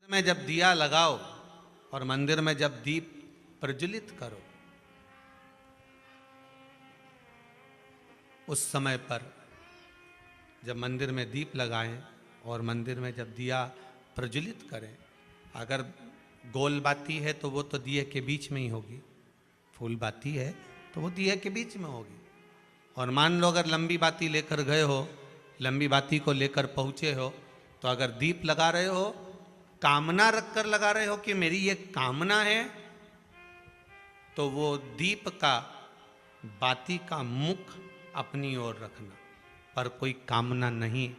में जब दिया लगाओ और मंदिर में जब दीप प्रज्वलित करो, उस समय पर जब मंदिर में दीप लगाएं और मंदिर में जब दिया प्रज्वलित करें, अगर गोल बाती है तो वो तो दिए के बीच में ही होगी, फूल बाती है तो वो दिए के बीच में होगी। और मान लो अगर लंबी बाती लेकर गए हो, लंबी बाती को लेकर पहुँचे हो, तो अगर दीप लगा रहे हो, कामना रखकर लगा रहे हो कि मेरी ये कामना है, तो वो दीप का बाती का मुख अपनी ओर रखना, पर कोई कामना नहीं।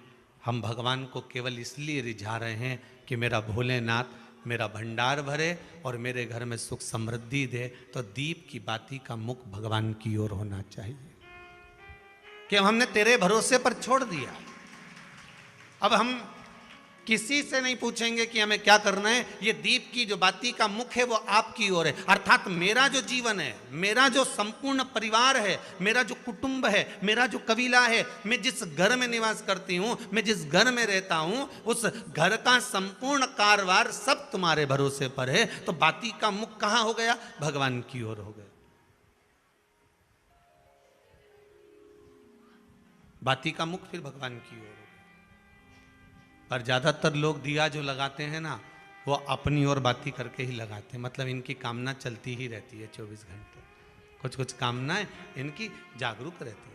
हम भगवान को केवल इसलिए रिझा रहे हैं कि मेरा भोलेनाथ मेरा भंडार भरे और मेरे घर में सुख समृद्धि दे। तो दीप की बाती का मुख भगवान की ओर होना चाहिए कि हमने तेरे भरोसे पर छोड़ दिया। अब हम किसी से नहीं पूछेंगे कि हमें क्या करना है, ये दीप की जो बाती का मुख है वो आपकी ओर है। अर्थात मेरा जो जीवन है, मेरा जो संपूर्ण परिवार है, मेरा जो कुटुंब है, मेरा जो कबीला है, मैं जिस घर में निवास करती हूँ, मैं जिस घर में रहता हूँ, उस घर का संपूर्ण कारभार सब तुम्हारे भरोसे पर है। तो बाती का मुख कहाँ हो गया? भगवान की ओर हो गया। बाती का मुख फिर भगवान की ओर। पर ज़्यादातर लोग दिया जो लगाते हैं ना, वो अपनी ओर बाती करके ही लगाते हैं। मतलब इनकी कामना चलती ही रहती है 24 घंटे। कुछ कुछ कामनाएं इनकी जागरूक रहती है,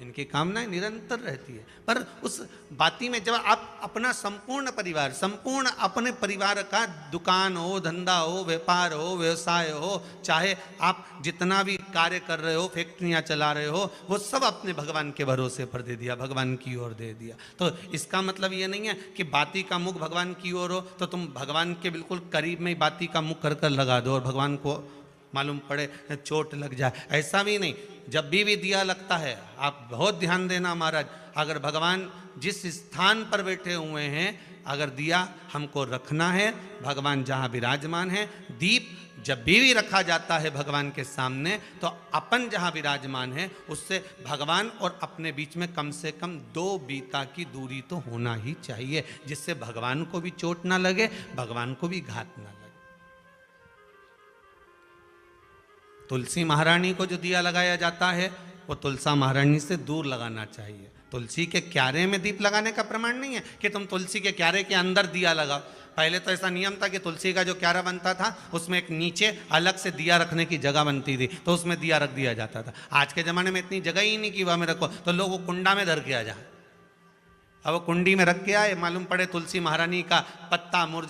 इनकी कामनाएं निरंतर रहती है। पर उस बाती में जब आप अपना संपूर्ण परिवार, संपूर्ण अपने परिवार का, दुकान हो, धंधा हो, व्यापार हो, व्यवसाय हो, चाहे आप जितना भी कार्य कर रहे हो, फैक्ट्रियां चला रहे हो, वो सब अपने भगवान के भरोसे पर दे दिया, भगवान की ओर दे दिया। तो इसका मतलब ये नहीं है कि बाती का मुख भगवान की ओर हो तो तुम भगवान के बिल्कुल करीब में ही बाती का मुख कर कर लगा दो और भगवान को मालूम पड़े चोट लग जाए, ऐसा भी नहीं। जब भी दिया लगता है, आप बहुत ध्यान देना महाराज, अगर भगवान जिस स्थान पर बैठे हुए हैं, अगर दिया हमको रखना है, भगवान जहाँ विराजमान है, दीप जब भी रखा जाता है भगवान के सामने, तो अपन जहाँ विराजमान है उससे भगवान और अपने बीच में कम से कम 2 बीता की दूरी तो होना ही चाहिए, जिससे भगवान को भी चोट ना लगे, भगवान को भी घात ना लगे। तुलसी महारानी को जो दिया लगाया जाता है वो तुलसा महारानी से दूर लगाना चाहिए। तुलसी के क्यारे में दीप लगाने का प्रमाण नहीं है कि तुम तुलसी के क्यारे के अंदर दिया लगाओ। पहले तो ऐसा नियम था कि तुलसी का जो क्यारा बनता था उसमें एक नीचे अलग से दिया रखने की जगह बनती थी, तो उसमें दिया रख दिया जाता था। आज के ज़माने में इतनी जगह ही नहीं कि वह में रखो, तो लोग वो कुंडा में धर के आ जाए। अब वो कुंडी में रख के आए, मालूम पड़े तुलसी महारानी का पत्ता मुरझा